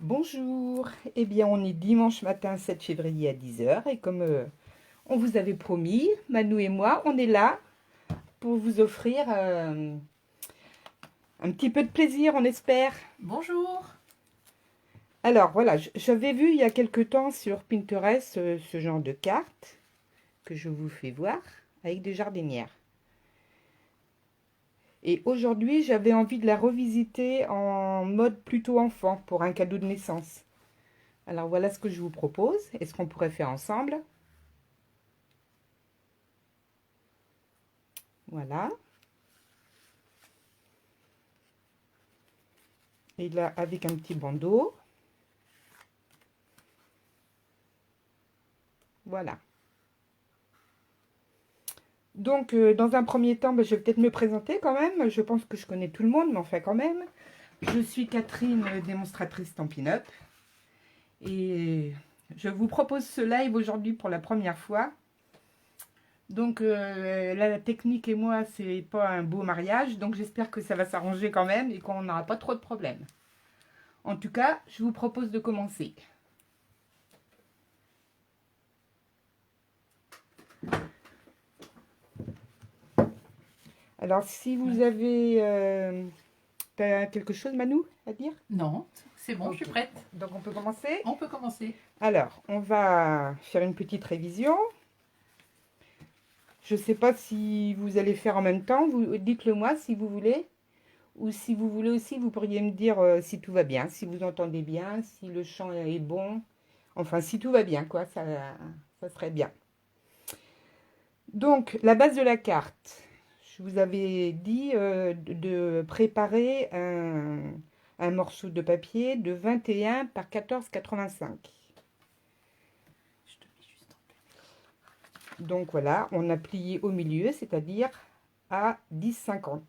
Bonjour, eh bien on est dimanche matin 7 février à 10 heures et comme on vous avait promis, Manou et moi, on est là pour vous offrir un petit peu de plaisir, on espère. Bonjour. Alors voilà, j'avais vu il y a quelque temps sur Pinterest ce genre de carte que je vous fais voir avec des jardinières. Et aujourd'hui, j'avais envie de la revisiter en mode plutôt enfant pour un cadeau de naissance. Alors voilà ce que je vous propose. Est-ce qu'on pourrait faire ensemble? Voilà. Et là, avec un petit bandeau. Voilà. Donc, dans un premier temps, je vais peut-être me présenter quand même. Je pense que je connais tout le monde, mais enfin quand même. Je suis Catherine, démonstratrice Stampin' Up. Et je vous propose ce live aujourd'hui pour la première fois. Donc, là, la technique et moi, c'est pas un beau mariage. Donc, j'espère que ça va s'arranger quand même et qu'on n'aura pas trop de problèmes. En tout cas, je vous propose de commencer. Alors, si vous avez... t'as quelque chose, Manou, à dire? Non, c'est bon, je Ok. suis prête. Donc, on peut commencer? On peut commencer. Alors, on va faire une petite révision. Je ne sais pas si vous allez faire en même temps. Vous dites-le moi si vous voulez. Ou si vous voulez aussi, vous pourriez me dire si tout va bien, si vous entendez bien, si le chant est bon. Enfin, si tout va bien, quoi, ça serait bien. Donc, la base de la carte. Je vous avais dit de préparer un morceau de papier de 21 par 14,85. Je te mets juste Donc voilà, on a plié au milieu, c'est-à-dire à 10,50.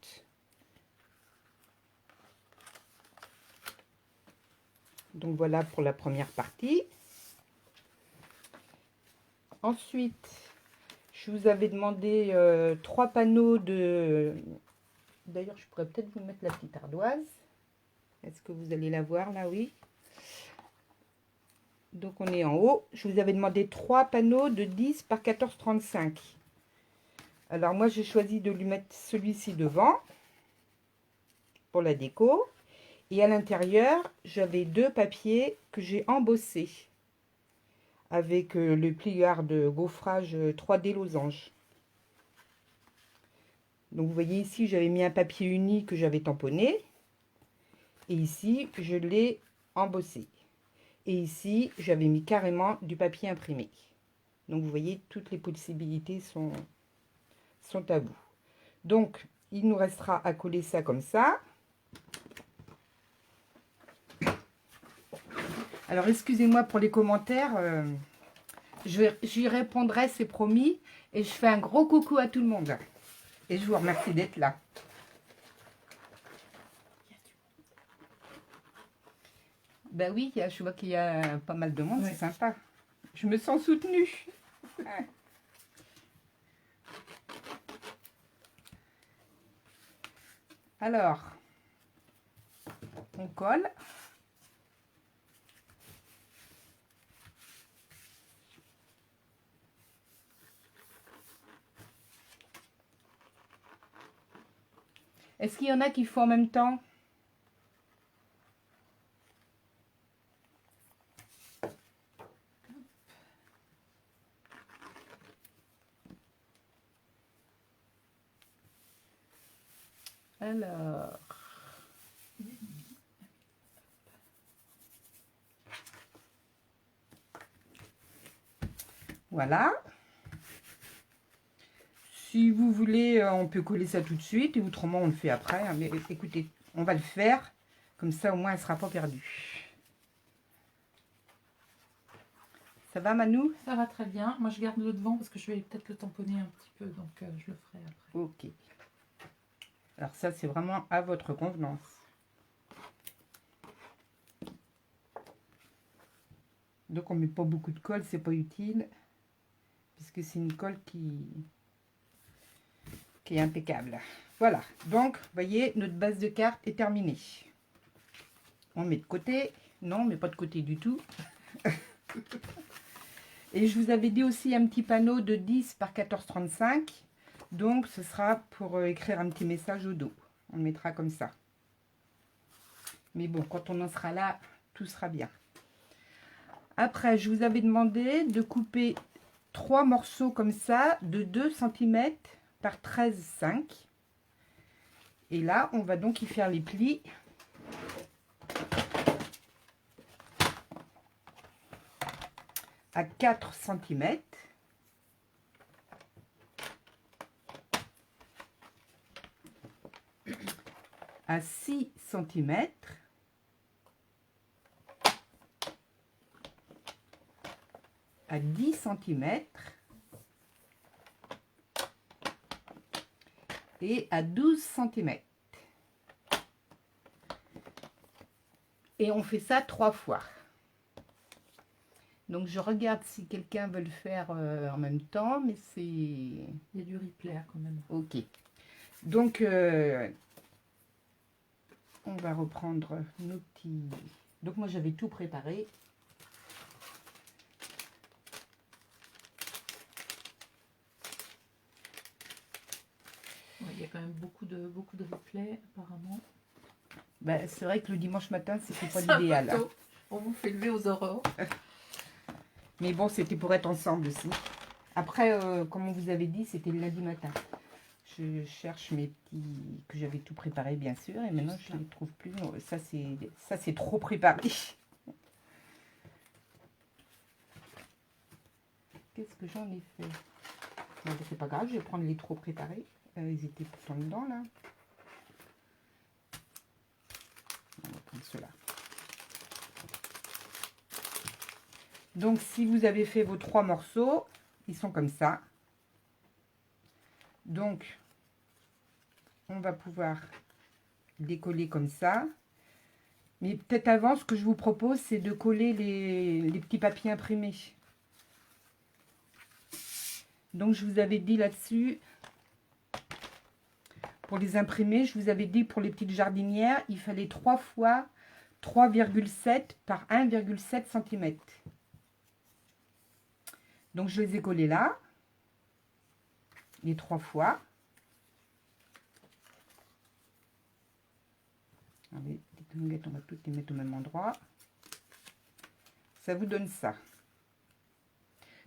Donc voilà pour la première partie. Ensuite, je vous avais demandé 3 panneaux de... D'ailleurs, je pourrais peut-être vous mettre la petite ardoise. Est-ce que vous allez la voir là? Oui. Donc on est en haut. Je vous avais demandé 3 panneaux de 10 par 14,35. Alors moi, j'ai choisi de lui mettre celui-ci devant pour la déco. Et à l'intérieur, j'avais 2 papiers que j'ai embossés avec le pliard de gaufrage 3D losange. Donc vous voyez ici, j'avais mis un papier uni que j'avais tamponné. Et ici, je l'ai embossé. Et ici, j'avais mis carrément du papier imprimé. Donc vous voyez, toutes les possibilités sont à vous. Donc, il nous restera à coller ça comme ça. Alors, excusez-moi pour les commentaires. J'y répondrai, c'est promis. Et je fais un gros coucou à tout le monde. Et je vous remercie d'être là. Ben oui, je vois qu'il y a pas mal de monde, Ouais. c'est sympa. Je me sens soutenue. Alors, on colle. Est-ce qu'il y en a qui font en même temps? Alors, voilà. Si vous voulez, on peut coller ça tout de suite et autrement on le fait après. Hein. Mais écoutez, on va le faire. Comme ça, au moins, elle ne sera pas perdue. Ça va, Manou? Ça va très bien. Moi, je garde le devant parce que je vais peut-être le tamponner un petit peu, donc je le ferai après. Ok. Alors ça, c'est vraiment à votre convenance. Donc, on ne met pas beaucoup de colle, c'est pas utile. Puisque c'est une colle qui est impeccable. Voilà. Donc, vous voyez, notre base de carte est terminée. On met de côté. Non, on met pas de côté du tout. Et je vous avais dit aussi un petit panneau de 10 par 14,35. Donc, ce sera pour écrire un petit message au dos. On le mettra comme ça. Mais bon, quand on en sera là, tout sera bien. Après, je vous avais demandé de couper 3 morceaux comme ça, de 2 cm par 13,5. Et là, on va donc y faire les plis. À 4 cm. À 6 cm. À 10 cm. Et à 12 cm. Et on fait ça 3 fois. Donc, je regarde si quelqu'un veut le faire en même temps, mais c'est... Il y a du replay quand même. Ok. Donc, on va reprendre nos petits... Donc, moi, j'avais tout préparé. Ouais, il y a quand même beaucoup de replay, apparemment. Ben, c'est vrai que le dimanche matin, c'était pas C'est un peu l'idéal. tôt. On vous fait lever aux aurores. Mais bon, c'était pour être ensemble aussi. Après, comme on vous avait dit, c'était le lundi matin. Je cherche mes petits... que j'avais tout préparé, bien sûr. Et maintenant, je ne les trouve plus. Ça, c'est trop préparé. Qu'est-ce que j'en ai fait? Bon, c'est pas grave, je vais prendre les trop préparés. Ils étaient pourtant dedans, là. On va prendre ceux-là. Donc, si vous avez fait vos 3 morceaux, ils sont comme ça. Donc, on va pouvoir décoller comme ça. Mais peut-être avant, ce que je vous propose, c'est de coller les petits papiers imprimés. Donc, je vous avais dit là-dessus, pour les imprimer, je vous avais dit pour les petites jardinières, il fallait 3 fois 3,7 par 1,7 cm. Donc, je les ai collés là, les 3 fois. Allez, les languettes, on va toutes les mettre au même endroit. Ça vous donne ça.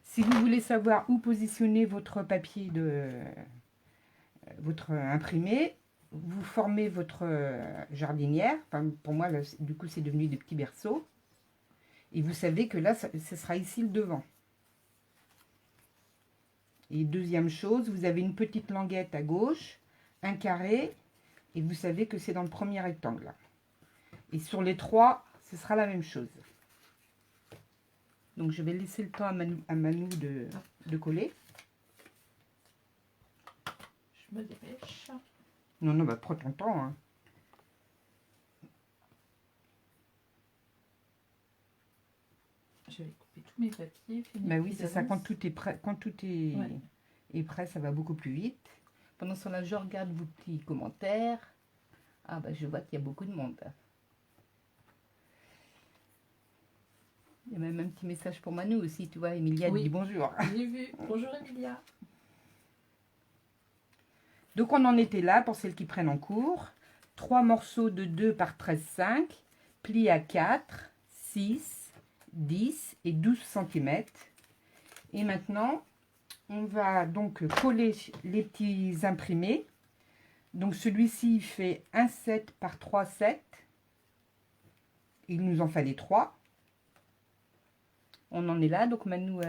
Si vous voulez savoir où positionner votre papier votre imprimé, vous formez votre jardinière. Enfin, pour moi, là, du coup, c'est devenu des petits berceaux. Et vous savez que là, ce sera ici le devant. Et deuxième chose, vous avez une petite languette à gauche, un carré, et vous savez que c'est dans le premier rectangle. Là. Et sur les 3, ce sera la même chose. Donc, je vais laisser le temps à Manou de coller. Je me dépêche. Non, non, bah, prends ton temps. Hein. Je vais couper tous mes papiers. Bah oui, c'est ça. Quand tout est prêt, est prêt, ça va beaucoup plus vite. Pendant ce temps-là, je regarde vos petits commentaires. Ah, bah, je vois qu'il y a beaucoup de monde. Il y a même un petit message pour Manou aussi, tu vois. Emilia dit bonjour. J'ai vu. Bonjour Emilia. Donc, on en était là pour celles qui prennent en cours. 3 morceaux de 2 par 13,5, plis à 4, 6, 10 et 12 cm. Et maintenant, on va donc coller les petits imprimés. Donc, celui-ci, il fait 1,7 par 3,7. Il nous en fallait 3. On en est là, donc Manou...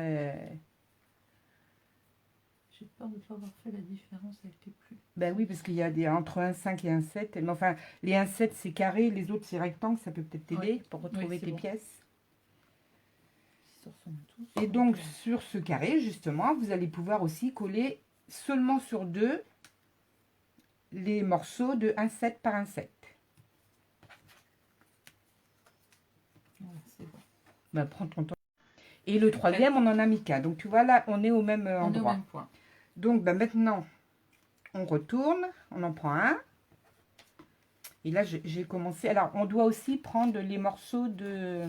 J'ai peur de ne pas avoir fait la différence avec les plis. Ben oui, parce qu'il y a des entre 1,5 et 1,7. Mais enfin, les 1,7 c'est carré, les autres c'est rectangle, ça peut peut-être t'aider pour retrouver tes pièces. Et donc, sur ce carré, justement, vous allez pouvoir aussi coller seulement sur 2 les morceaux de 1,7 par 1,7. Ouais, c'est bon. Ben, prends ton temps. Et le troisième, on en a mis qu'un. Donc, tu vois, là, on est au même endroit. On est au même point. Donc, ben, maintenant, on retourne, on en prend un. Et là, j'ai commencé. Alors, on doit aussi prendre les morceaux de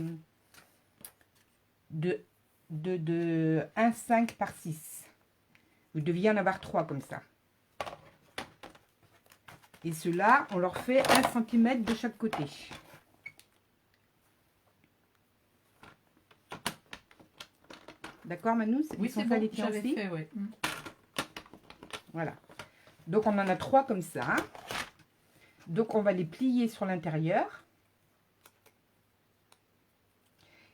1,5 par 6. Vous deviez en avoir 3 comme ça. Et ceux-là, on leur fait 1 cm de chaque côté. D'accord, Manu? Oui, c'est bon, j'avais fait, ouais. Voilà. Donc, on en a 3 comme ça. Donc, on va les plier sur l'intérieur.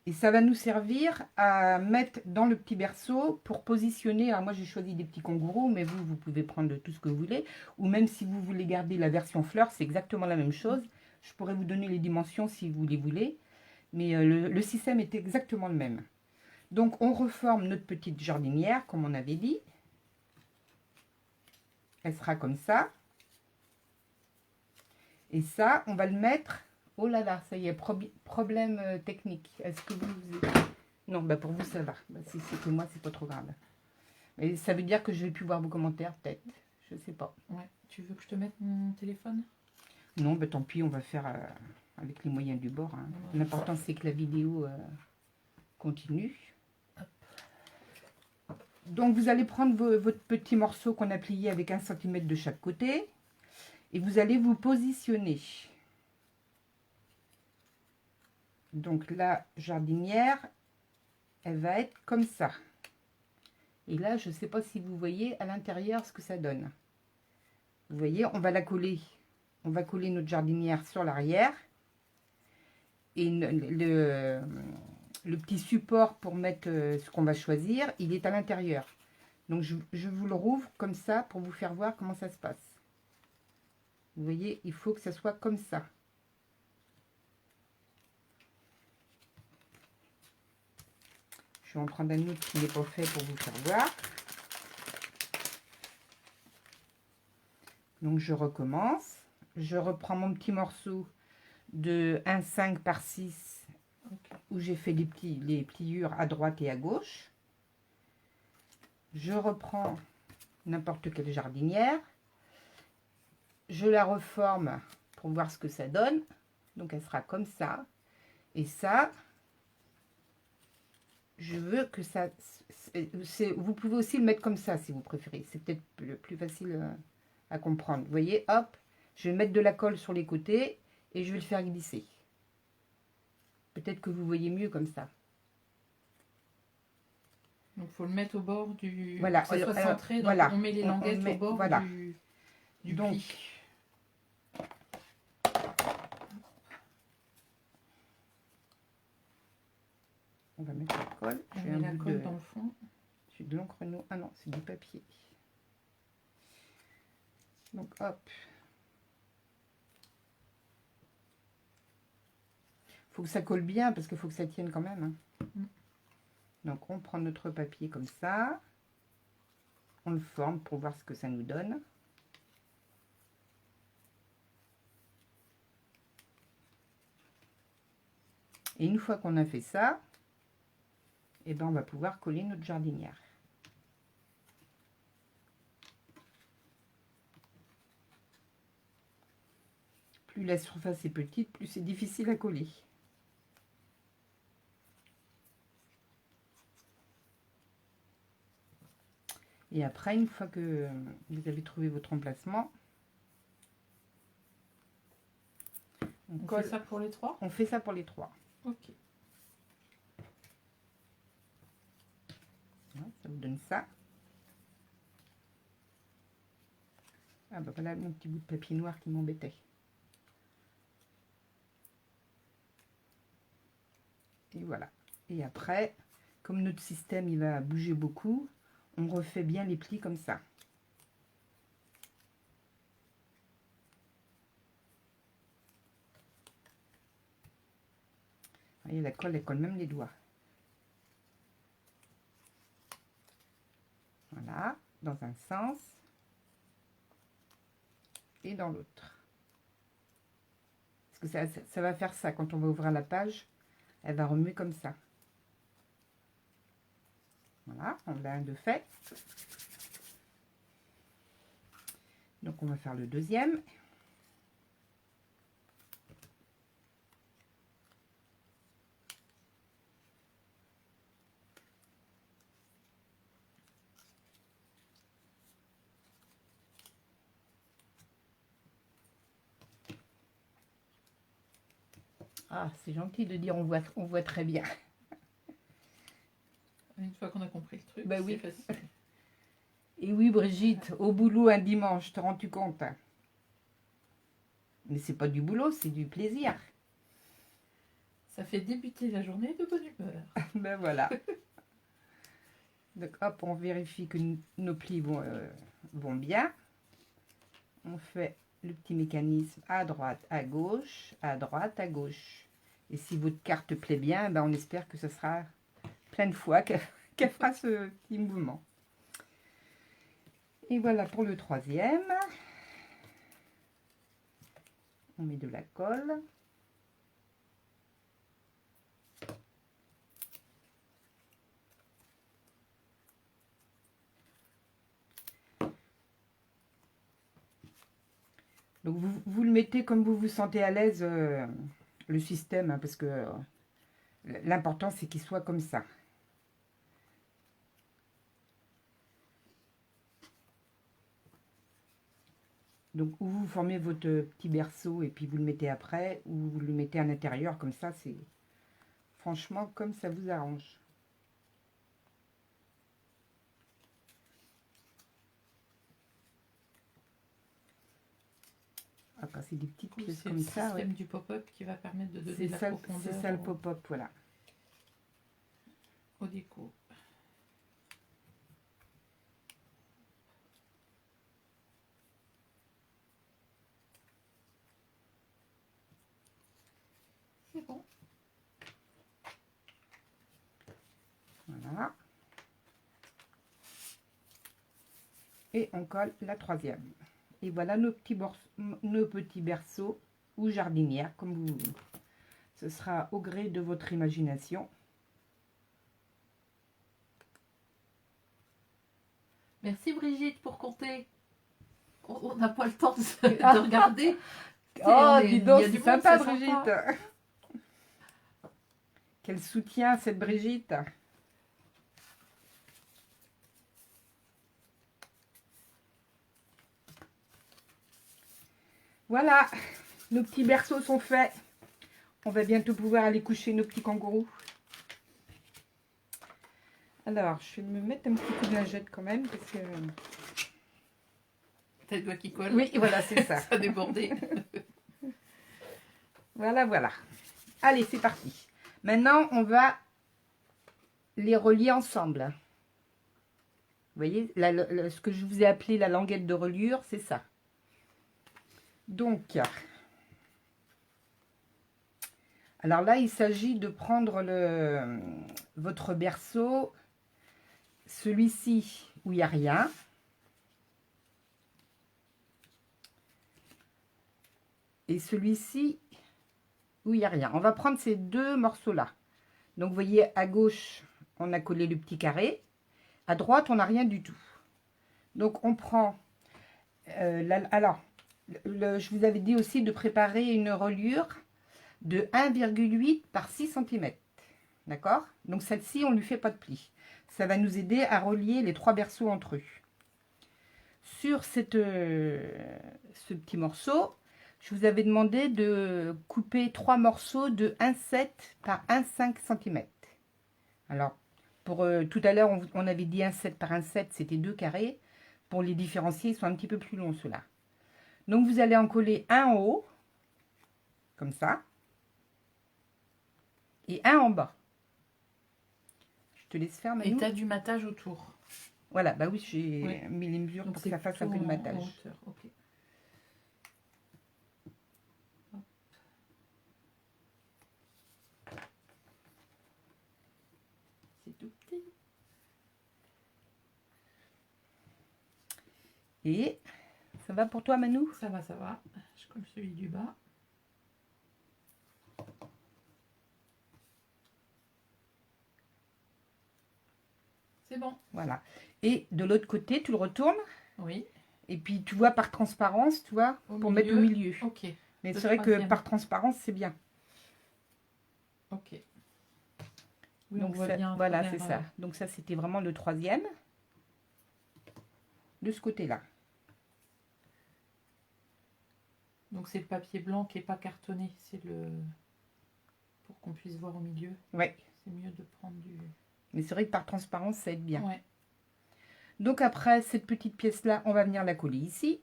Et ça va nous servir à mettre dans le petit berceau pour positionner. Alors moi, j'ai choisi des petits kangourous, mais vous pouvez prendre tout ce que vous voulez. Ou même si vous voulez garder la version fleur, c'est exactement la même chose. Je pourrais vous donner les dimensions si vous les voulez. Mais le système est exactement le même. Donc, on reforme notre petite jardinière, comme on avait dit. Elle sera comme ça. Et ça, on va le mettre... Oh là là, ça y est, problème technique. Est-ce que vous... Non, bah pour vous, ça va. Bah, si c'est que moi, c'est pas trop grave. Mais ça veut dire que je vais plus voir vos commentaires, peut-être. Je sais pas. Ouais. Tu veux que je te mette mon téléphone? Non, bah tant pis, on va faire avec les moyens du bord. Hein. L'important, c'est que la vidéo continue. Donc, vous allez prendre votre petit morceau qu'on a plié avec 1 cm de chaque côté. Et vous allez vous positionner. Donc, la jardinière, elle va être comme ça. Et là, je ne sais pas si vous voyez à l'intérieur ce que ça donne. Vous voyez, on va la coller. On va coller notre jardinière sur l'arrière. Et le petit support pour mettre ce qu'on va choisir, il est à l'intérieur. Donc, je vous le rouvre comme ça pour vous faire voir comment ça se passe. Vous voyez, il faut que ça soit comme ça. Je vais en prendre un autre qui n'est pas fait pour vous faire voir. Donc, je recommence. Je reprends mon petit morceau de 1,5 par 6 où j'ai fait les pliures à droite et à gauche. Je reprends n'importe quelle jardinière. Je la reforme pour voir ce que ça donne. Donc, elle sera comme ça. Et ça... Je veux que ça... Vous pouvez aussi le mettre comme ça, si vous préférez. C'est peut-être plus facile à comprendre. Vous voyez, hop, je vais mettre de la colle sur les côtés et je vais le faire glisser. Peut-être que vous voyez mieux comme ça. Donc, il faut le mettre au bord du... Voilà. Que ça soit centré. Donc, voilà. on met les languettes au bord voilà. du donc, pli. On va mettre la colle. On met la colle dans le fond. J'ai de l'encre noire. Ah non, c'est du papier. Donc, hop. Faut que ça colle bien parce qu'il faut que ça tienne quand même. Hein. Donc, on prend notre papier comme ça. On le forme pour voir ce que ça nous donne. Et une fois qu'on a fait ça, eh ben, on va pouvoir coller notre jardinière. Plus la surface est petite, plus c'est difficile à coller. Et après, une fois que vous avez trouvé votre emplacement, on fait ça pour les 3? On fait ça pour les 3. Ok. Ça vous donne ça. Ah bah voilà mon petit bout de papier noir qui m'embêtait. Et voilà. Et après, comme notre système il va bouger beaucoup, on refait bien les plis comme ça. Vous voyez, la colle, elle colle même les doigts. Voilà, dans un sens et dans l'autre. Parce que ça va faire ça quand on va ouvrir la page, elle va remuer comme ça. Voilà, on l'a un de fait. Donc on va faire le deuxième. Ah, c'est gentil de dire on voit très bien. Une fois qu'on a compris le truc, Bah c'est oui. facile. Et oui, Brigitte, au boulot un dimanche, te rends-tu compte? Mais c'est pas du boulot, c'est du plaisir. Ça fait débuter la journée de bonne humeur. Ben voilà. Donc hop, on vérifie que nos plis vont bien. On fait le petit mécanisme à droite, à gauche, à droite, à gauche. Et si votre carte plaît bien, ben on espère que ce sera plein de fois qu'elle fera ce petit mouvement. Et voilà pour le troisième. On met de la colle. Donc vous le mettez comme vous vous sentez à l'aise, le système, hein, parce que l'important c'est qu'il soit comme ça. Donc ou vous formez votre petit berceau et puis vous le mettez après, ou vous le mettez à l'intérieur comme ça, c'est franchement comme ça vous arrange. Ah, quand c'est des petites pièces C'est comme le ça, système ouais. du pop-up qui va permettre de donner C'est de la ça, profondeur c'est ça le pop-up, voilà. au déco. C'est bon. Voilà. Et on colle la troisième. Et voilà nos petits berceaux ou jardinières, comme vous voulez. Ce sera au gré de votre imagination. Merci Brigitte pour compter. On n'a pas le temps de regarder. Oh, Il dis y donc, a du c'est monde, sympa, c'est Brigitte. sympa. Quel soutien, cette Brigitte. Voilà, nos petits berceaux sont faits. On va bientôt pouvoir aller coucher nos petits kangourous. Alors, je vais me mettre un petit coup de lingette quand même, parce que... T'as le doigt qui colle. Oui, voilà, c'est ça. Ça a débordé. Voilà, voilà. Allez, c'est parti. Maintenant, on va les relier ensemble. Vous voyez, ce que je vous ai appelé la languette de reliure, c'est ça. Donc, alors là, il s'agit de prendre votre berceau, celui-ci où il n'y a rien. Et celui-ci où il n'y a rien. On va prendre ces deux morceaux-là. Donc, vous voyez, à gauche, on a collé le petit carré. À droite, on n'a rien du tout. Donc, on prend... alors, je vous avais dit aussi de préparer une reliure de 1,8 par 6 cm. D'accord? Donc, celle-ci, on ne lui fait pas de pli. Ça va nous aider à relier les trois berceaux entre eux. Sur ce petit morceau, je vous avais demandé de couper 3 morceaux de 1,7 par 1,5 cm. Alors, pour tout à l'heure, on avait dit 1,7 par 1,7, c'était 2 carrés. Pour les différencier, ils sont un petit peu plus longs, ceux-là. Donc, vous allez en coller un en haut, comme ça, et un en bas. Je te laisse faire, Manu. Et tu as du matage autour. Voilà, bah oui, j'ai mis les mesures Donc pour que ça fasse un peu de matage. en hauteur. Okay. C'est tout petit. Et ça va pour toi, Manu? Ça va, ça va. Je colle celui du bas. C'est bon. Voilà. Et de l'autre côté, tu le retournes. Oui. Et puis, tu vois par transparence, tu vois, pour mettre au milieu. Ok. Mais c'est vrai que par transparence, c'est bien. Ok. Oui, donc, on voit bien. voilà, c'est ça. Donc, ça, c'était vraiment le troisième. De ce côté-là. Donc, c'est le papier blanc qui n'est pas cartonné. C'est le... qu'on puisse voir au milieu. Ouais. C'est mieux de prendre du... Mais c'est vrai que par transparence, ça aide bien. Ouais. Donc après, cette petite pièce-là, on va venir la coller ici.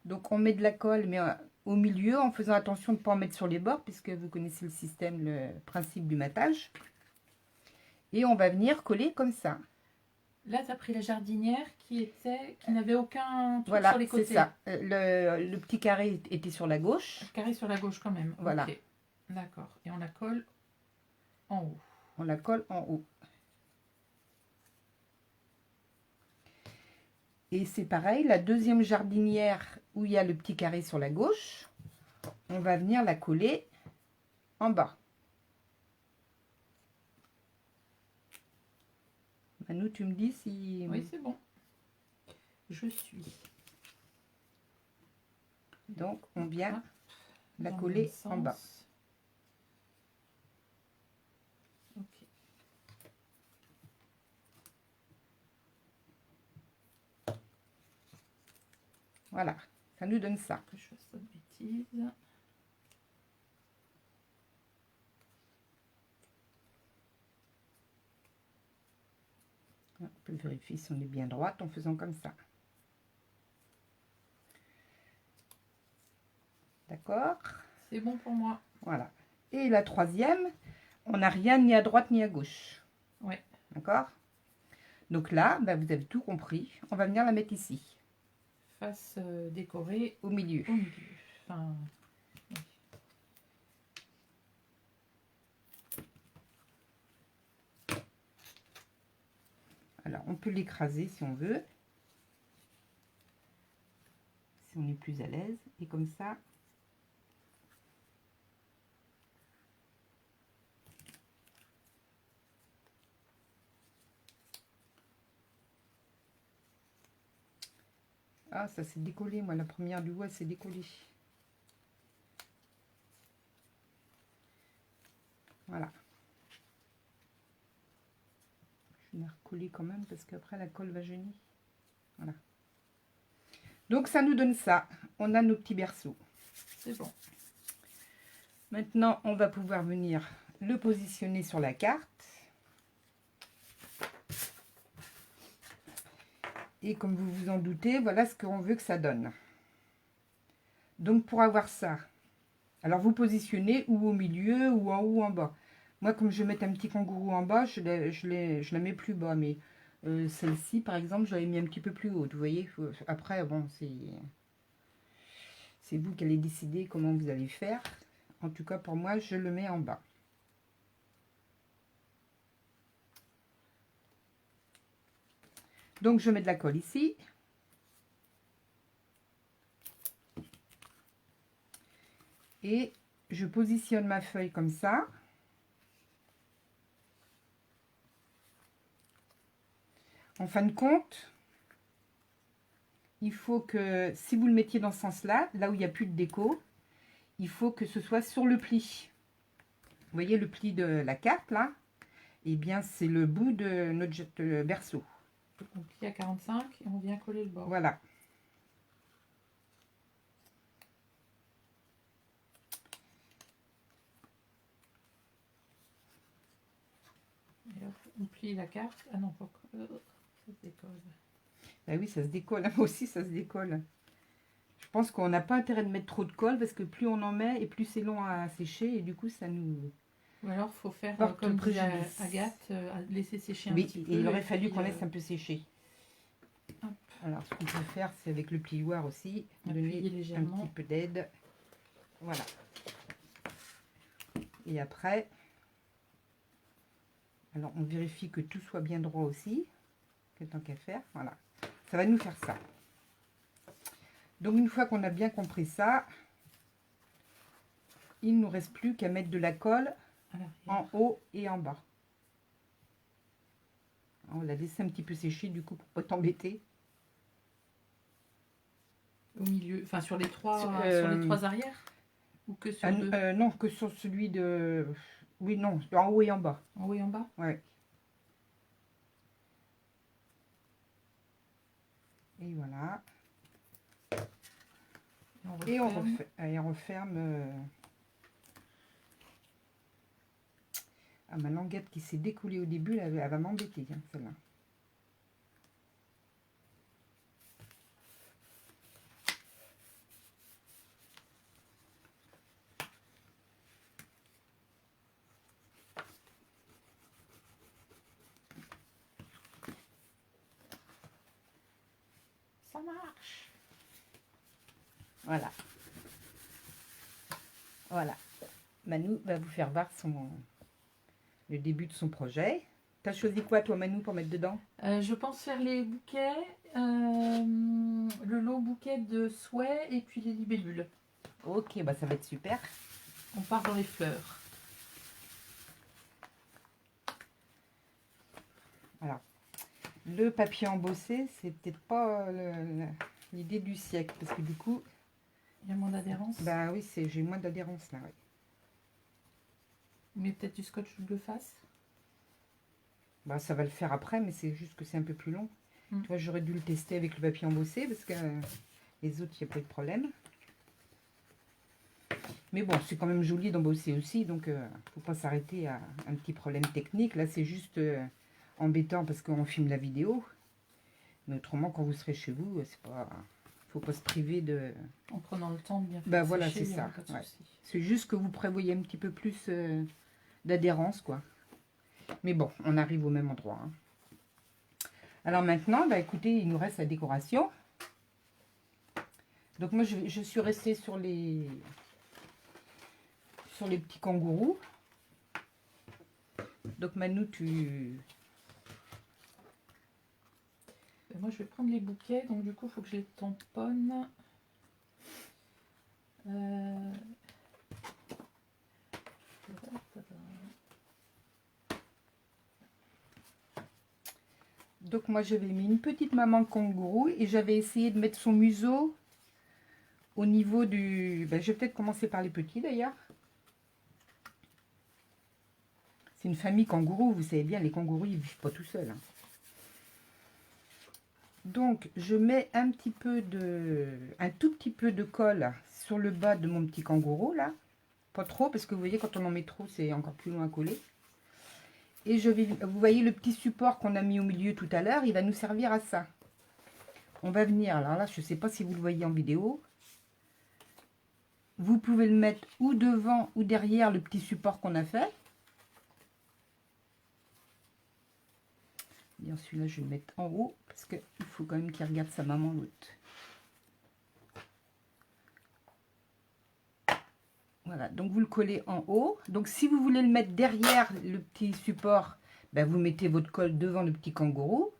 Donc on met de la colle, mais au milieu, en faisant attention de ne pas en mettre sur les bords, puisque vous connaissez le système, le principe du matage. Et on va venir coller comme ça. Là, tu as pris la jardinière qui n'avait aucun truc Voilà, sur les côtés. c'est ça. Le petit carré était sur la gauche. Le carré sur la gauche quand même. Voilà. Ok. D'accord. Et on la colle en haut. On la colle en haut. Et c'est pareil, la deuxième jardinière où il y a le petit carré sur la gauche, on va venir la coller en bas. Manu, tu me dis si... Oui, c'est bon. Je suis. Donc, on vient Hop, la dans le coller même en bas. sens. Ok. Voilà, ça nous donne ça. Que je fasse pas de bêtises. On peut vérifier si on est bien droite en faisant comme ça. D'accord? C'est bon pour moi. Voilà. Et la troisième, on n'a rien ni à droite ni à gauche. Ouais. D'accord? Donc là, bah, vous avez tout compris. On va venir la mettre ici, Face décorée au milieu. au milieu. Enfin, oui. Alors, on peut l'écraser si on veut. Si on est plus à l'aise. Et comme ça, ah, ça s'est décollé. Moi, la première du bois s'est décollée. Voilà. Je vais la recoller quand même parce qu'après la colle va jaunir. Voilà. Donc ça nous donne ça. On a nos petits berceaux. C'est bon. Maintenant, on va pouvoir venir le positionner sur la carte. Et comme vous vous en doutez, voilà ce qu'on veut que ça donne. Donc pour avoir ça, alors vous positionnez ou au milieu ou en haut ou en bas. Moi, comme je vais mettre un petit kangourou en bas, je la mets plus bas. Mais celle-ci, par exemple, je l'avais mis un petit peu plus haute. Vous voyez, après, bon, c'est vous qui allez décider comment vous allez faire. En tout cas, pour moi, je le mets en bas. Donc, je mets de la colle ici. Et je positionne ma feuille comme ça. En fin de compte, il faut que, si vous le mettiez dans ce sens-là, là où il n'y a plus de déco, il faut que ce soit sur le pli. Vous voyez le pli de la carte, là? Eh bien, c'est le bout de notre berceau. On plie à 45 et on vient coller le bord. Voilà. Et hop, on plie la carte. Ah non, pas ça se décolle. Ben oui, ça se décolle. Moi aussi, ça se décolle. Je pense qu'on n'a pas intérêt de mettre trop de colle parce que plus on en met et plus c'est long à sécher. Et du coup, ça nous... Ou alors, il faut faire porte comme dit préjudice. Agathe, laisser sécher un Oui, petit peu. et il aurait et fallu puis, qu'on laisse un peu sécher. Hop. Alors, ce qu'on peut faire, c'est avec le plioir aussi, Appuyer donner un légèrement. petit peu d'aide. Voilà. Et après, alors on vérifie que tout soit bien droit aussi, que tant qu'à faire, voilà. Ça va nous faire ça. Donc, une fois qu'on a bien compris ça, il ne nous reste plus qu'à mettre de la colle en haut et en bas. On l'a laissé un petit peu sécher du coup pour pas t'embêter. Au milieu, enfin sur les trois, Sur, sur les trois arrières ou que sur deux? Non, que sur celui de... Oui, non, en haut et en bas. En haut et en bas? Ouais. Et voilà. Et Et on referme. Ah, ma languette qui s'est décollée au début, là, elle va m'embêter, hein, celle-là. Ça marche. Voilà. Voilà. Manu va vous faire voir le début de son projet. T'as choisi quoi, toi, Manu, pour mettre dedans? Je pense faire les bouquets, le lot bouquet de souhaits et puis les libellules. Ok, bah ça va être super. On part dans les fleurs. Alors, le papier embossé, c'est peut-être pas l'idée du siècle, parce que du coup, Il y a moins d'adhérence. bah oui, j'ai moins d'adhérence là. Ouais. Mais peut-être du scotch double face. Bah, ça va le faire après, mais c'est juste que c'est un peu plus long. Mm. Tu vois, j'aurais dû le tester avec le papier embossé, parce que les autres, il n'y a pas eu de problème. Mais bon, c'est quand même joli d'embosser aussi, donc faut pas s'arrêter à un petit problème technique. Là, c'est juste embêtant parce qu'on filme la vidéo. Mais autrement, quand vous serez chez vous, c'est pas, faut pas se priver de... En prenant le temps de bien faire Bah voilà, sécher, c'est il y aura ça. pas de Ouais. souci. C'est juste que vous prévoyez un petit peu plus d'adhérence, quoi. Mais bon, on arrive au même endroit. Hein. Alors maintenant, bah écoutez, il nous reste la décoration. Donc moi, je suis restée sur les petits kangourous. Donc Manu, Moi, je vais prendre les bouquets, donc du coup, il faut que je les tamponne. Donc moi, j'avais mis une petite maman kangourou et j'avais essayé de mettre son museau au niveau du... Ben, je vais peut-être commencer par les petits d'ailleurs. C'est une famille kangourou, vous savez bien, les kangourous, ils ne vivent pas tout seuls. Hein. Donc, je mets un tout petit peu de colle sur le bas de mon petit kangourou, là. Pas trop, parce que vous voyez, quand on en met trop, c'est encore plus long à coller. Et vous voyez le petit support qu'on a mis au milieu tout à l'heure, il va nous servir à ça. On va venir, alors là, je ne sais pas si vous le voyez en vidéo. Vous pouvez le mettre ou devant ou derrière le petit support qu'on a fait. Bien, celui-là, je vais le mettre en haut, parce qu'il faut quand même qu'il regarde sa maman, l'autre. Voilà, donc vous le collez en haut. Donc si vous voulez le mettre derrière le petit support, ben vous mettez votre colle devant le petit kangourou.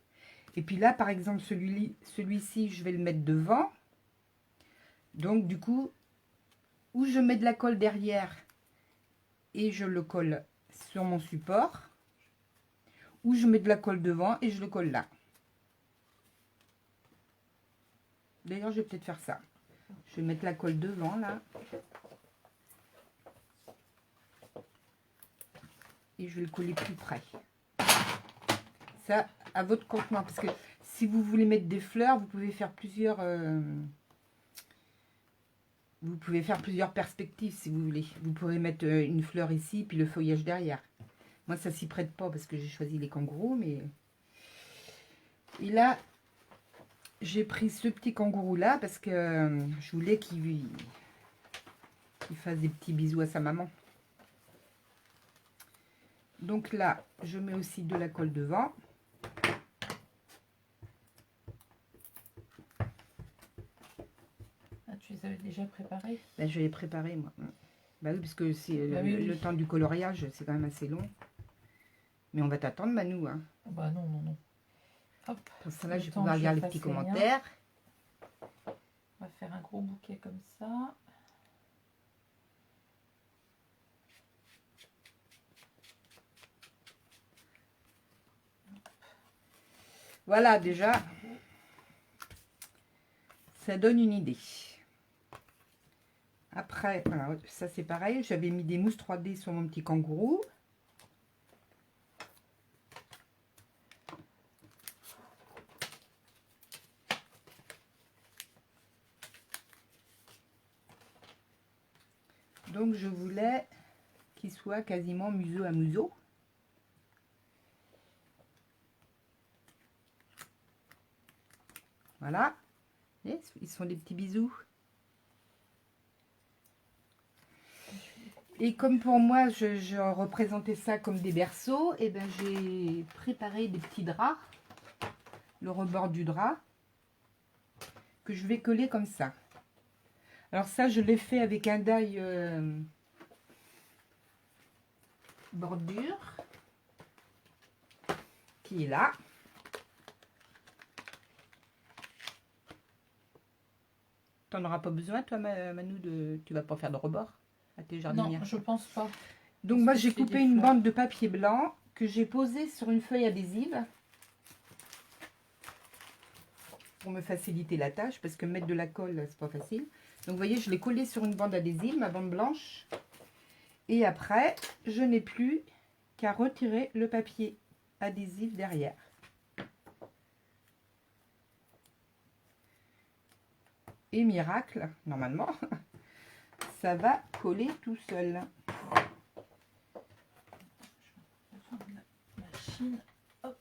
Et puis là, par exemple, celui-ci, je vais le mettre devant. Donc du coup, ou je mets de la colle derrière et je le colle sur mon support, ou je mets de la colle devant et je le colle là. D'ailleurs, je vais peut-être faire ça. Je vais mettre la colle devant là. Et je vais le coller plus près. Ça, à votre contenant. Parce que si vous voulez mettre des fleurs, vous pouvez faire plusieurs... perspectives si vous voulez. Vous pourrez mettre une fleur ici, puis le feuillage derrière. Moi, ça s'y prête pas parce que j'ai choisi les kangourous, mais... Et là, j'ai pris ce petit kangourou-là parce que je voulais qu'il fasse des petits bisous à sa maman. Donc là, je mets aussi de la colle devant. Ah, tu les avais déjà préparés? Ben, je vais les préparer, moi. Bah oui, parce que c'est Bah oui, oui. le temps du coloriage, c'est quand même assez long. Mais on va t'attendre, Manu. Hein. Oh bah non, non, non. Hop. Pour ça, là, Le je vais temps pouvoir que lire je les fasse petits les liens. commentaires. On va faire un gros bouquet comme ça. Voilà, déjà, ça donne une idée. Après, voilà, ça c'est pareil, j'avais mis des mousses 3D sur mon petit kangourou. Donc je voulais qu'il soit quasiment museau à museau. Voilà. Et ils sont des petits bisous. Et comme pour moi, je représentais ça comme des berceaux, et ben j'ai préparé des petits draps, le rebord du drap, que je vais coller comme ça. Alors ça, je l'ai fait avec un die bordure, qui est là. T'en auras pas besoin, toi, Manu, tu vas pas faire de rebord à tes jardinières? Non, je pense pas. Donc moi, j'ai coupé une bande de papier blanc que j'ai posée sur une feuille adhésive pour me faciliter la tâche, parce que mettre de la colle, c'est pas facile. Donc vous voyez, je l'ai collé sur une bande adhésive, ma bande blanche. Et après, je n'ai plus qu'à retirer le papier adhésif derrière. Et miracle, normalement, ça va coller tout seul. Machine. Hop.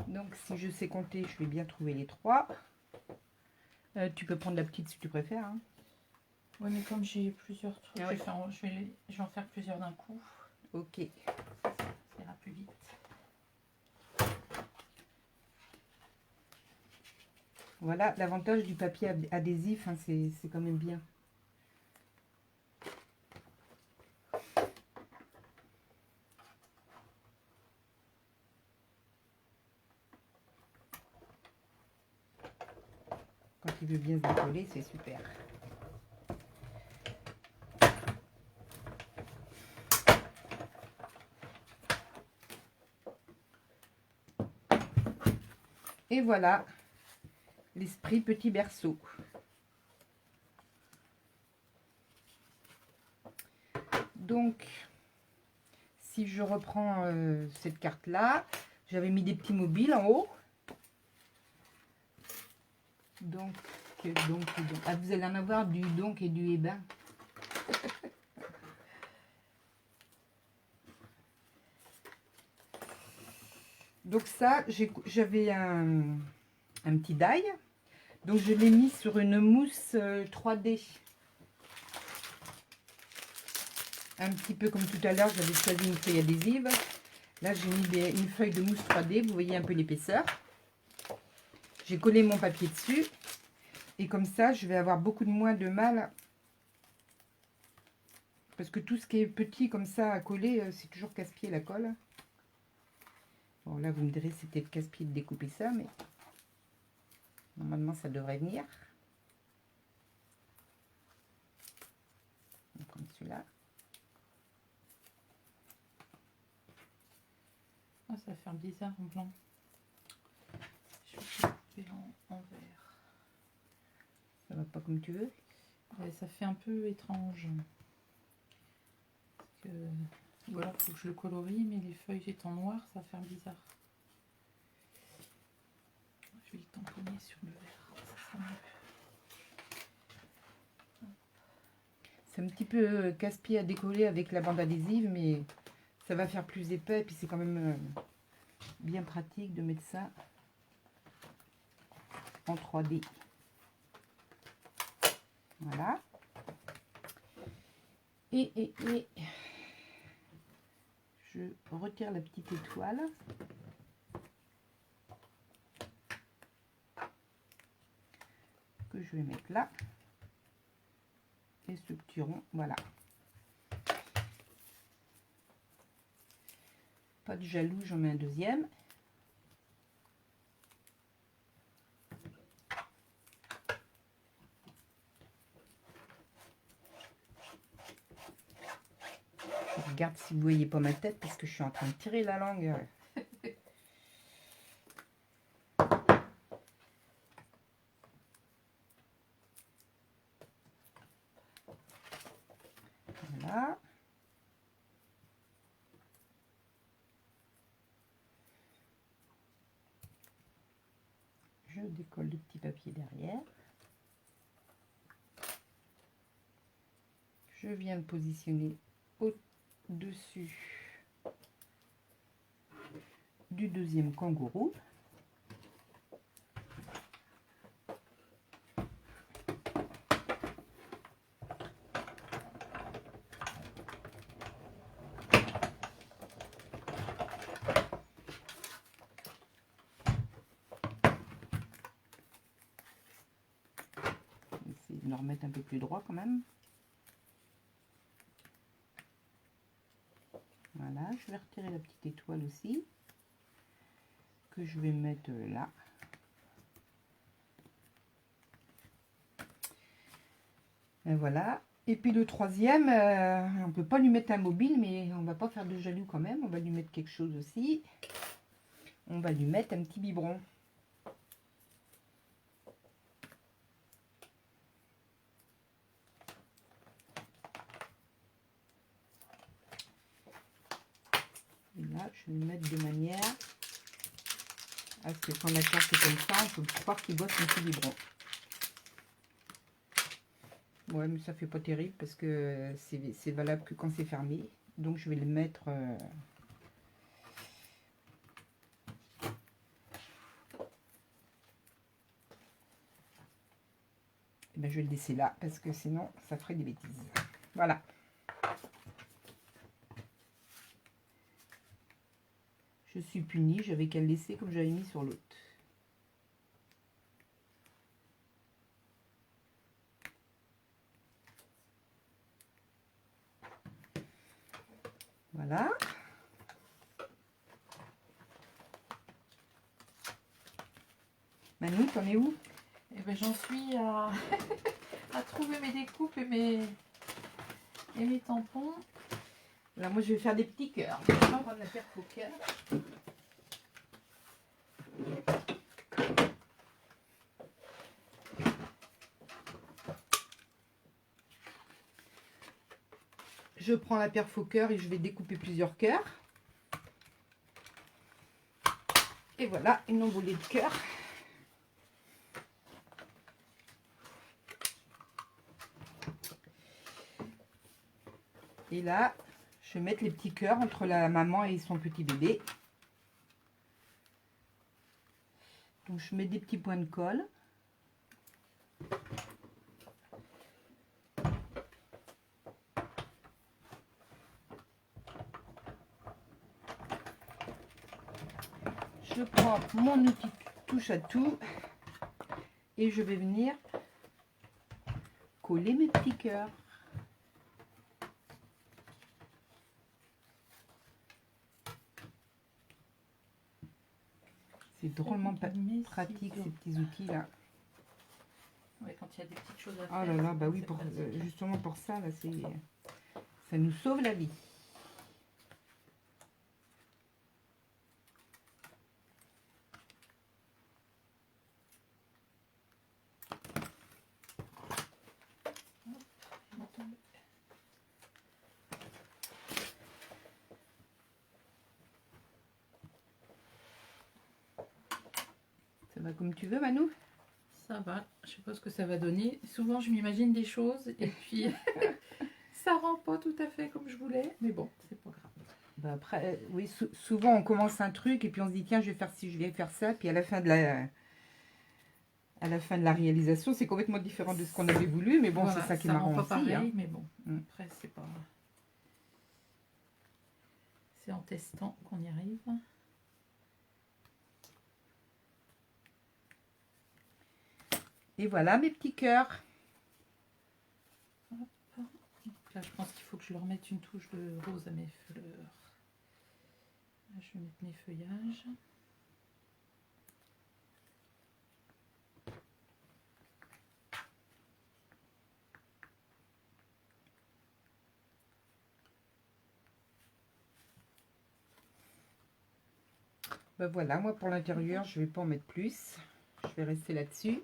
Donc si je sais compter, je vais bien trouver les 3. Tu peux prendre la petite si tu préfères. Hein. Oui, mais comme j'ai plusieurs trucs, Ah oui. je vais en faire plusieurs d'un coup. Ok. Ça ira plus vite. Voilà, l'avantage du papier adhésif, hein, c'est quand même bien. Quand il veut bien se décoller, c'est super. Et voilà, l'esprit petit berceau. Donc, si je reprends cette carte-là, j'avais mis des petits mobiles en haut. Donc. Ah, vous allez en avoir du donc et du eh ben. Donc ça, j'avais un petit die. Donc je l'ai mis sur une mousse 3D. Un petit peu comme tout à l'heure, j'avais choisi une feuille adhésive. Là, j'ai mis une feuille de mousse 3D. Vous voyez un peu l'épaisseur. J'ai collé mon papier dessus. Et comme ça, je vais avoir beaucoup moins de mal. Parce que tout ce qui est petit comme ça à coller, c'est toujours casse-pied la colle. Bon, là, vous me direz, c'est peut-être casse-pied de découper ça, mais normalement, ça devrait venir. On va prendre celui-là. Ah, ça va faire bizarre en blanc. Je vais couper en vert. Ça va pas comme tu veux. Ouais, ça fait un peu étrange. Parce que, ou alors, il faut que je le colorie, mais les feuilles étant noires, ça va faire bizarre. Je vais le tamponner sur le vert. Ça sera mieux. C'est un petit peu casse-pied à décoller avec la bande adhésive, mais ça va faire plus épais. Et puis c'est quand même bien pratique de mettre ça en 3D. Voilà. Et je retire la petite étoile. Que je vais mettre là. Et ce petit rond, voilà. Pas de jaloux, j'en mets un deuxième. Je regarde si vous voyez pas ma tête parce que je suis en train de tirer la langue. Voilà. Je décolle le petit papier derrière. Je viens le positionner au-dessus du deuxième kangourou. me le remettre un peu plus droit quand même. Voilà, je vais retirer la petite étoile aussi, que je vais mettre là. Et voilà. Et puis le troisième, on ne peut pas lui mettre un mobile, mais on va pas faire de jaloux quand même. On va lui mettre quelque chose aussi. On va lui mettre un petit biberon. Et là, je vais le mettre de manière à ce que quand la carte est comme ça, on peut croire qu'il boit son petit biberon. Ouais, mais ça fait pas terrible parce que c'est valable que quand c'est fermé. Donc je vais le mettre... Ben, je vais le laisser là parce que sinon ça ferait des bêtises. Voilà. Je suis punie, j'avais qu'à le laisser comme j'avais mis sur l'autre. Voilà. Manu, t'en es où? Eh ben, j'en suis à, à trouver mes découpes et mes tampons. Là, moi, je vais faire des petits cœurs. Je vais prendre la paire au cœur. Je prends la paire faux cœur et je vais découper plusieurs cœurs. Et voilà, une envolée de cœur. Et là, je vais mettre les petits cœurs entre la maman et son petit bébé. Donc, je mets des petits points de colle. Je prends mon outil touche à tout et je vais venir coller mes petits cœurs. C'est drôlement pratique ces petits outils là. Ouais, quand il y a des petites choses à faire. Oh là là, bah oui, pour, justement pour ça, là, ça nous sauve la vie. Ça va comme tu veux, Manu? Ça va, je sais pas ce que ça va donner. Souvent, je m'imagine des choses et puis ça rend pas tout à fait comme je voulais. Mais bon, c'est pas grave. Bah après, oui, souvent on commence un truc et puis on se dit tiens, je vais faire ci, je vais faire ça, puis à la fin de la réalisation, c'est complètement différent de ce qu'on avait voulu, mais bon, Voilà, c'est ça qui ça est rend marrant pas aussi. pareil, Hein. mais bon, après c'est pas. C'est en testant qu'on y arrive. Et voilà mes petits cœurs. Là, je pense qu'il faut que je leur mette une touche de rose à mes fleurs. Là, je vais mettre mes feuillages. Ben voilà, moi pour l'intérieur, je vais pas en mettre plus. Je vais rester là-dessus.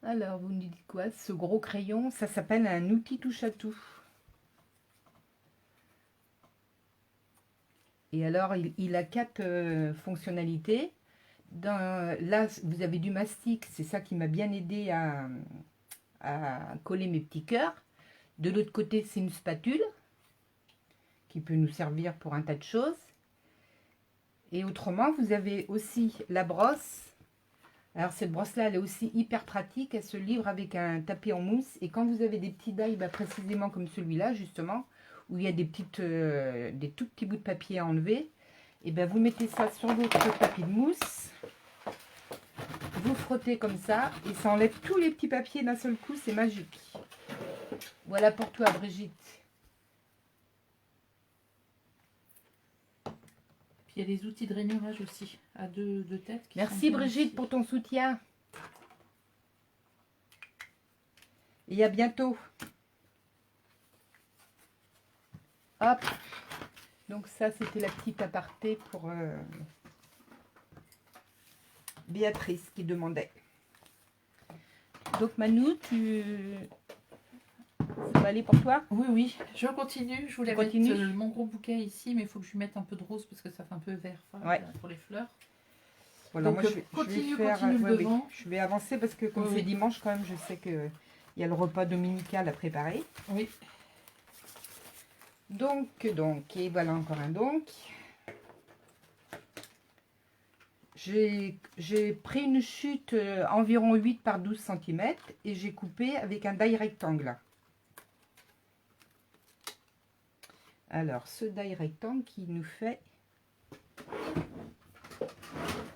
Alors, vous nous dites quoi? Ce gros crayon, ça s'appelle un outil touche à tout. Et alors, il a 4 fonctionnalités. Là, vous avez du mastic, c'est ça qui m'a bien aidé à coller mes petits cœurs. De l'autre côté, c'est une spatule qui peut nous servir pour un tas de choses. Et autrement, vous avez aussi la brosse. Alors cette brosse-là, elle est aussi hyper pratique. Elle se livre avec un tapis en mousse. Et quand vous avez des petits dailles, précisément comme celui-là, justement, où il y a des tout petits bouts de papier à enlever, et vous mettez ça sur votre tapis de mousse. Vous frottez comme ça et ça enlève tous les petits papiers d'un seul coup, c'est magique. Voilà pour toi, Brigitte. Puis il y a les outils de rainurage aussi, à deux têtes. Merci Brigitte pour ton soutien. Et à bientôt. Hop. Donc ça, c'était la petite aparté pour Béatrice qui demandait. Donc Manu, ça va aller pour toi? Oui, oui, je continue. Je voulais mettre mon gros bouquet ici, mais il faut que je lui mette un peu de rose parce que ça fait un peu vert pour les fleurs. Voilà, donc moi, continue le devant. Oui. Je vais avancer parce que comme c'est dimanche quand même, je sais qu'il y a le repas dominical à préparer. Oui. Donc, et voilà encore un donc. J'ai pris une chute environ 8 par 12 cm et j'ai coupé avec un die rectangle. Alors, ce die rectangle qui nous fait,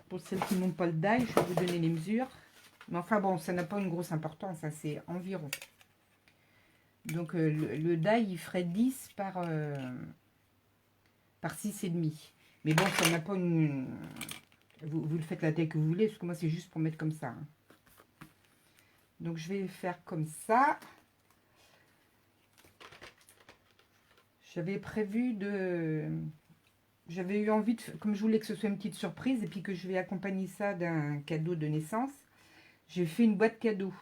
pour celles qui n'ont pas le die, je vais vous donner les mesures. Mais enfin bon, ça n'a pas une grosse importance, hein, c'est environ. Donc le die, il ferait 10 par 6,5. Mais bon, ça n'a pas une... Vous le faites la taille que vous voulez, parce que moi, c'est juste pour mettre comme ça. Hein. Donc, je vais faire comme ça. J'avais prévu de... J'avais eu envie de... Comme je voulais que ce soit une petite surprise, et puis que je vais accompagner ça d'un cadeau de naissance, j'ai fait une boîte cadeau.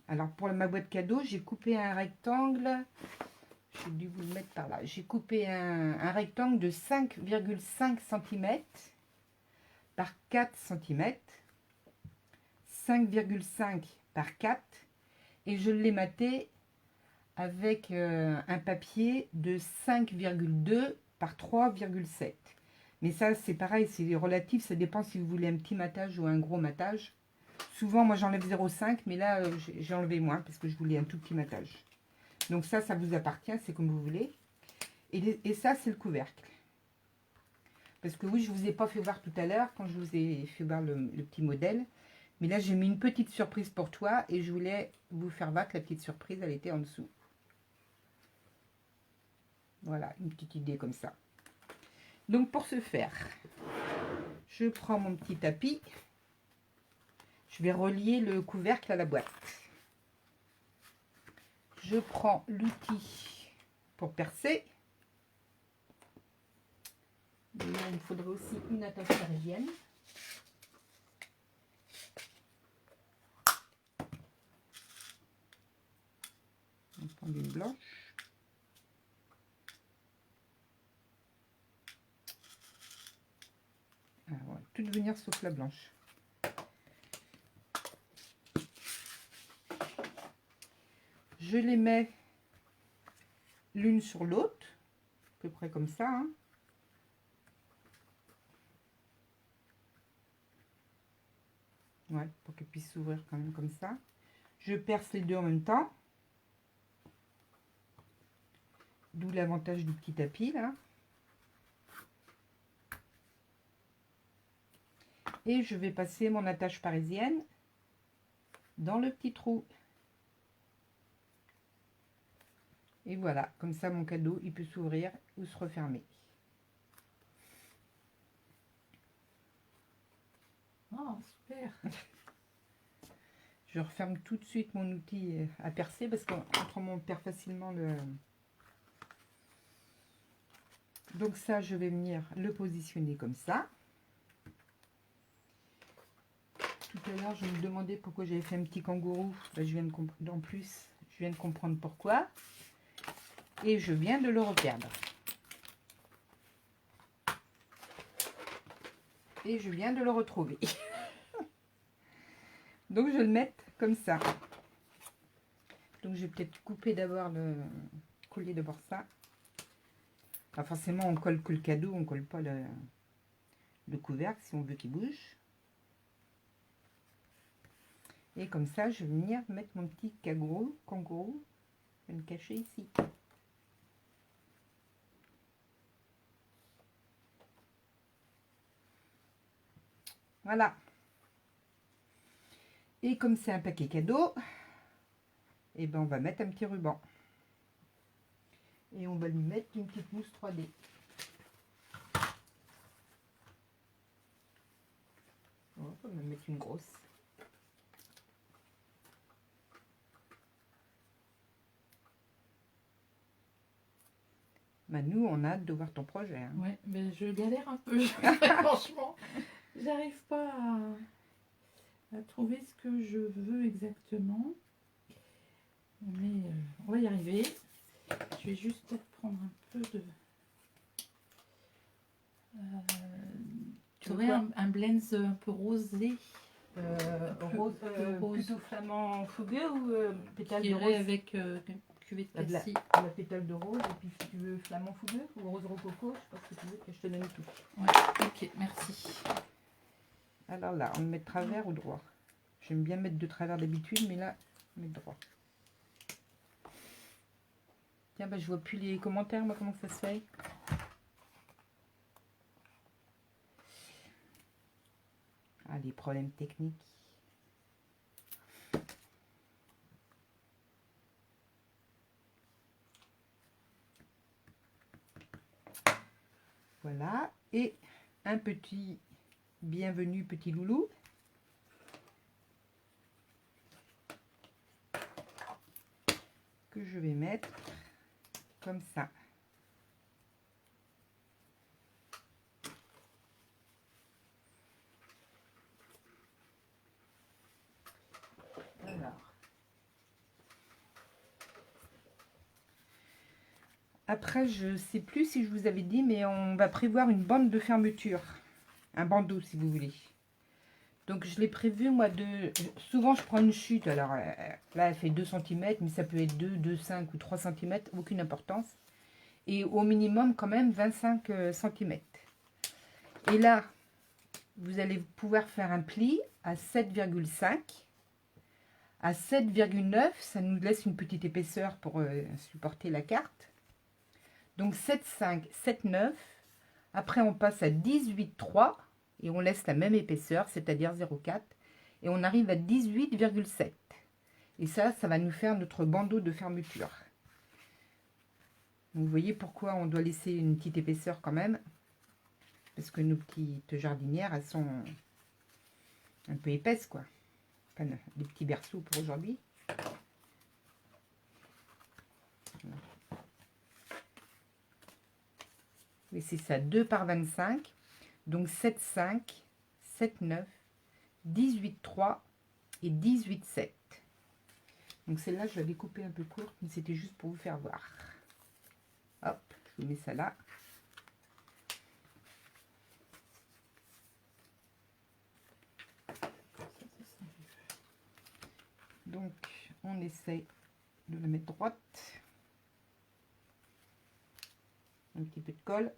Alors, pour ma boîte cadeau, j'ai coupé un rectangle... J'ai dû vous le mettre par là. J'ai coupé un rectangle de 5,5 cm par 4 cm, 5,5 par 4, et je l'ai maté avec un papier de 5,2 par 3,7. Mais ça, c'est pareil, c'est relatif, ça dépend si vous voulez un petit matage ou un gros matage. Souvent, moi, j'enlève 0,5, mais là, j'ai enlevé moins parce que je voulais un tout petit matage. Donc ça, ça vous appartient, c'est comme vous voulez. Et ça, c'est le couvercle. Parce que oui, je ne vous ai pas fait voir tout à l'heure quand je vous ai fait voir le petit modèle. Mais là, j'ai mis une petite surprise pour toi et je voulais vous faire voir que la petite surprise, elle était en dessous. Voilà, une petite idée comme ça. Donc, pour ce faire, je prends mon petit tapis. Je vais relier le couvercle à la boîte. Je prends l'outil pour percer. D'ailleurs, il me faudrait aussi une attache parisienne. On prend une blanche. Alors, on va tout venir sauf la blanche. Je les mets l'une sur l'autre, à peu près comme ça. Hein. Ouais, pour qu'elles puissent s'ouvrir quand même comme ça. Je perce les deux en même temps. D'où l'avantage du petit tapis là. Et je vais passer mon attache parisienne dans le petit trou. Et voilà, comme ça mon cadeau, il peut s'ouvrir ou se refermer. Oh, super. Je referme tout de suite mon outil à percer parce qu'autrement on perd facilement le... Donc ça, je vais venir le positionner comme ça. Tout à l'heure, je me demandais pourquoi j'avais fait un petit kangourou. Ben, je viens de comprendre. En plus, je viens de comprendre pourquoi. Et je viens de le reperdre. Et je viens de le retrouver. Donc, je vais le mettre comme ça. Donc, je vais peut-être couper d'abord coller d'abord ça. Enfin, forcément, on colle que le cadeau, on colle pas le couvercle si on veut qu'il bouge. Et comme ça, je vais venir mettre mon petit kangourou. Je vais le cacher ici. Voilà. Et comme c'est un paquet cadeau, et ben on va mettre un petit ruban. Et on va lui mettre une petite mousse 3D. On va même mettre une grosse. Nous, on a hâte de voir ton projet. Hein. Ouais, mais je galère un peu. Franchement, j'arrive pas à trouver ce que je veux exactement. Mais on va y arriver. Je vais juste peut-être prendre un peu de... tu aurais un blend un peu rosé. Rose, plutôt flamand fougueux ou pétale de rose avec cuvée de cassis. La pétale de rose, et puis si tu veux flamand fougueux ou rose rococo, je sais pas ce que tu veux que je te donne tout. Ouais, ok, merci. Alors là, on le met de travers ou droit? J'aime bien mettre de travers d'habitude, mais là, on met droit. Tiens, bah, je vois plus les commentaires, moi, comment ça se fait? Ah, les problèmes techniques. Voilà, et un petit bienvenue petit loulou. Que je vais mettre comme ça. Alors. Après, je sais plus si je vous avais dit, mais on va prévoir une bande de fermeture. Un bandeau, si vous voulez. Donc, je l'ai prévu, moi, souvent, je prends une chute. Alors, là, elle fait 2 cm, mais ça peut être 2, 2,5 ou 3 cm. Aucune importance. Et au minimum, quand même, 25 cm. Et là, vous allez pouvoir faire un pli à 7,5. À 7,9, ça nous laisse une petite épaisseur pour supporter la carte. Donc 7,5, 7,9. Après, on passe à 18,3 et on laisse la même épaisseur, c'est-à-dire 0,4. Et on arrive à 18,7. Et ça va nous faire notre bandeau de fermeture. Donc, vous voyez pourquoi on doit laisser une petite épaisseur quand même. Parce que nos petites jardinières, elles sont un peu épaisses, quoi. Enfin, des petits berceaux pour aujourd'hui. Et c'est ça, 2 par 25. Donc 7,5, 7,9, 18,3 et 18,7. Donc celle-là, je l'avais coupée un peu courte, mais c'était juste pour vous faire voir. Hop, je mets ça là. Donc, on essaie de la mettre droite. Un petit peu de colle.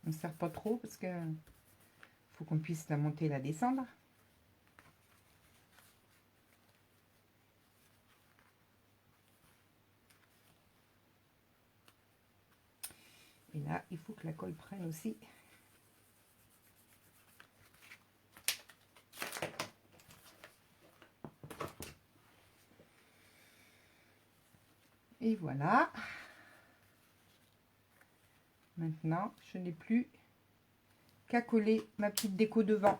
On ne serre pas trop parce que faut qu'on puisse la monter et la descendre. Et là, il faut que la colle prenne aussi. Et voilà. Maintenant, je n'ai plus qu'à coller ma petite déco devant.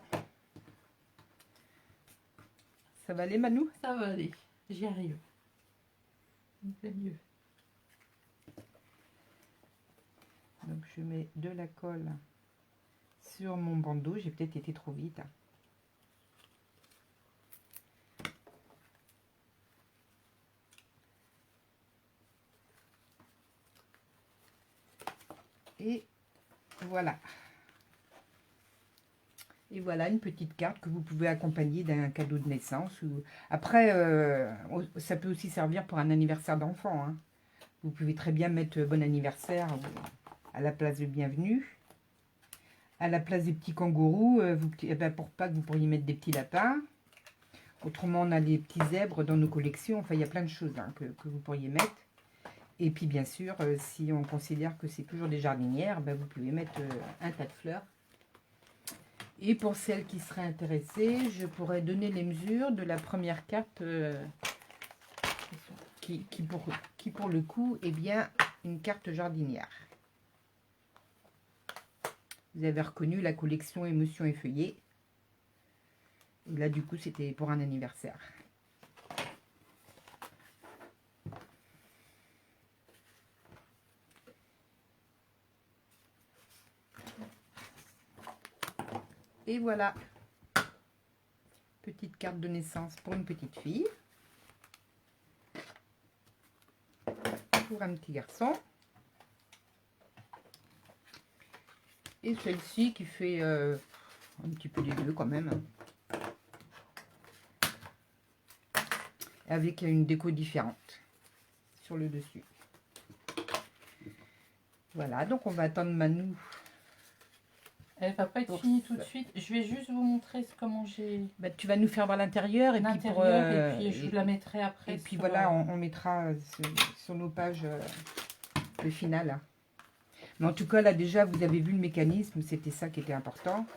Ça va aller, Manou? Ça va aller, j'y arrive. C'est mieux. Donc, je mets de la colle sur mon bandeau. J'ai peut-être été trop vite. Et voilà. Et voilà une petite carte que vous pouvez accompagner d'un cadeau de naissance. Ou... Après, ça peut aussi servir pour un anniversaire d'enfant. Hein. Vous pouvez très bien mettre bon anniversaire à la place de bienvenue. À la place des petits kangourous, pour Pâques, vous pourriez mettre des petits lapins. Autrement, on a des petits zèbres dans nos collections. Enfin, il y a plein de choses hein, que vous pourriez mettre. Et puis bien sûr, si on considère que c'est toujours des jardinières, ben, vous pouvez mettre un tas de fleurs. Et pour celles qui seraient intéressées, je pourrais donner les mesures de la première carte qui pour le coup est bien une carte jardinière. Vous avez reconnu la collection Émotions et Feuillets. Là, du coup, c'était pour un anniversaire. Et voilà. Petite carte de naissance pour une petite fille. Pour un petit garçon. Et celle-ci qui fait un petit peu des deux quand même. Avec une déco différente sur le dessus. Voilà, donc on va attendre Manou. Elle va pas être finie tout de suite. Je vais juste vous montrer comment j'ai Bah, tu vas nous faire voir l'intérieur et puis je la mettrai après. Et puis voilà, on mettra sur nos pages le final. Mais en tout cas, là déjà, vous avez vu le mécanisme, c'était ça qui était important.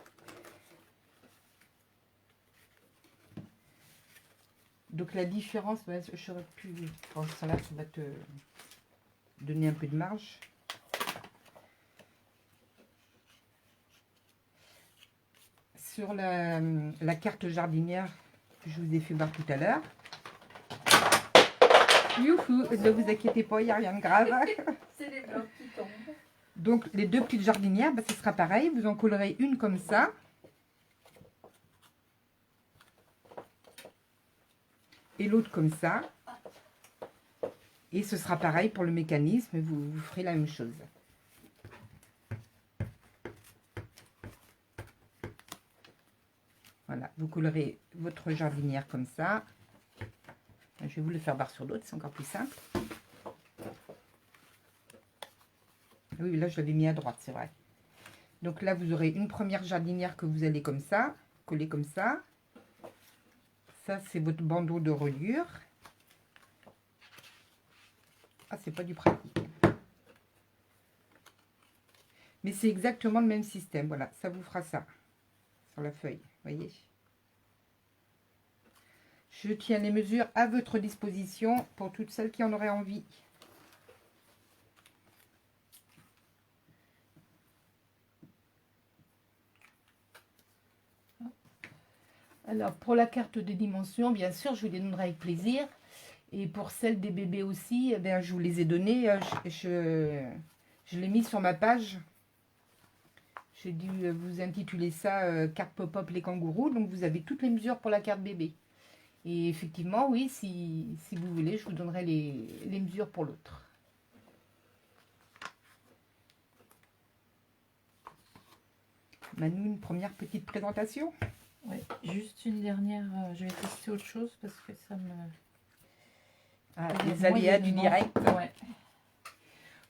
Donc la différence, ouais, j'aurais pu... Bon, ça là, ça va te donner un peu de marge. Sur la carte jardinière que je vous ai fait voir tout à l'heure. Youhou, ne vous inquiétez pas, il n'y a rien de grave. C'est les blocs qui tombent. Donc les deux petites jardinières, bah, ce sera pareil. Vous en collerez une comme ça. Et l'autre comme ça. Et ce sera pareil pour le mécanisme. Vous ferez la même chose. Voilà, vous collerez votre jardinière comme ça. Je vais vous le faire barre sur l'autre, c'est encore plus simple. Oui, là je l'avais mis à droite, c'est vrai. Donc là, vous aurez une première jardinière que vous allez comme ça, coller comme ça. Ça, c'est votre bandeau de reliure. Ah, c'est pas du pratique. Mais c'est exactement le même système. Voilà, ça vous fera ça sur la feuille, voyez. Je tiens les mesures à votre disposition pour toutes celles qui en auraient envie. Alors, pour la carte des dimensions, bien sûr, je vous les donnerai avec plaisir. Et pour celle des bébés aussi, eh bien, je vous les ai données. Je l'ai mis sur ma page. J'ai dû vous intituler ça carte pop-up les kangourous. Donc, vous avez toutes les mesures pour la carte bébé. Et effectivement, oui, si vous voulez, je vous donnerai les mesures pour l'autre. Manu, une première petite présentation. Oui, juste une dernière. Je vais tester autre chose parce que ça me... Ah, les aléas du direct. Ouais.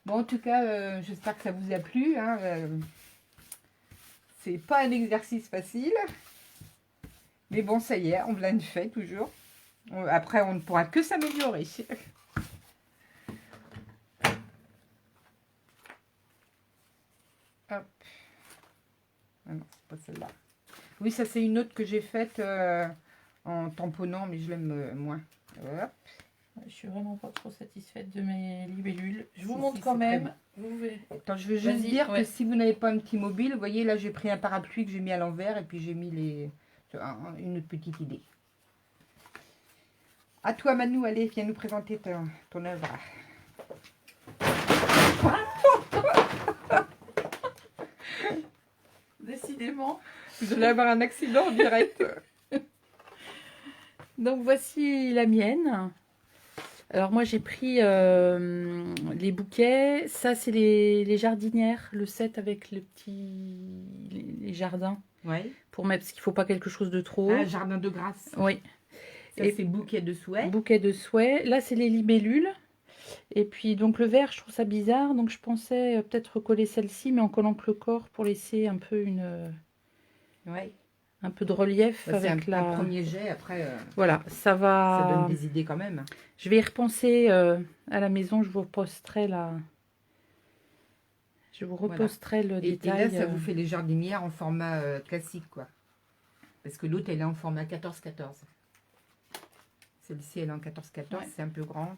Bon, en tout cas, j'espère que ça vous a plu. Hein, c'est pas un exercice facile. Mais bon, ça y est, on l'a fait toujours. Après, on ne pourra que s'améliorer. Hop. Ah non, c'est pas celle-là. Oui, ça c'est une autre que j'ai faite en tamponnant, mais je l'aime moins. Hop. Je suis vraiment pas trop satisfaite de mes libellules. Je vous montre quand même. Vous verrez. Attends, je veux juste dire que si vous n'avez pas un petit mobile, vous voyez, là j'ai pris un parapluie que j'ai mis à l'envers et puis j'ai mis une autre petite idée. À toi Manu, allez, viens nous présenter ton œuvre. Décidément. Vous allez avoir un accident en direct. Donc voici la mienne. Alors moi j'ai pris les bouquets. Ça c'est les jardinières, le set avec les jardins. Ouais. Pour mettre, parce qu'il ne faut pas quelque chose de trop haut. Un jardin de grâce. Oui. Ça c'est bouquet de souhait. Bouquet de souhait. Là c'est les libellules. Et puis donc le vert, je trouve ça bizarre. Donc je pensais peut-être recoller celle-ci, mais en collant que le corps pour laisser un peu un peu de relief Bah, c'est avec un premier jet, après, Voilà, ça ça va... donne des idées quand même. Je vais y repenser à la maison, je vous reposterai Je vous reposterai le Et détail. là, ça vous fait les jardinières en format classique, quoi. Parce que l'autre, elle est en format 14-14. Celle-ci, elle est en 14-14, Ouais. c'est un peu grand.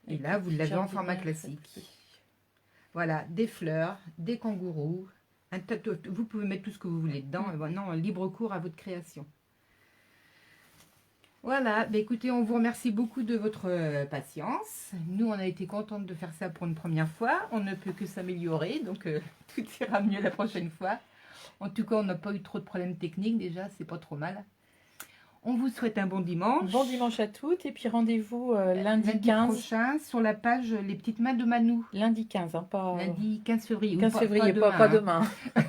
Et Avec là, une vous l'avez en jardinière format très classique. petite. Voilà, des fleurs, des kangourous. Vous pouvez mettre tout ce que vous voulez dedans. Et maintenant, libre cours à votre création. Voilà, bah écoutez, on vous remercie beaucoup de votre patience. Nous, on a été contentes de faire ça pour une première fois. On ne peut que s'améliorer, donc tout ira mieux la prochaine fois. En tout cas, on n'a pas eu trop de problèmes techniques déjà, c'est pas trop mal. On vous souhaite un bon dimanche. Bon dimanche à toutes et puis rendez-vous lundi 15. Prochain sur la page Les Petites Mains de Manou. Lundi 15, hein, pas... Lundi 15 février. 15 Ou février, pas pas demain. demain.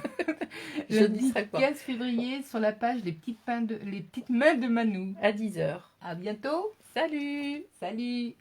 Je Lundi n'y serai pas. 15 février sur la page Les Petites Mains de Manou. À 10 h. À bientôt. Salut! Salut.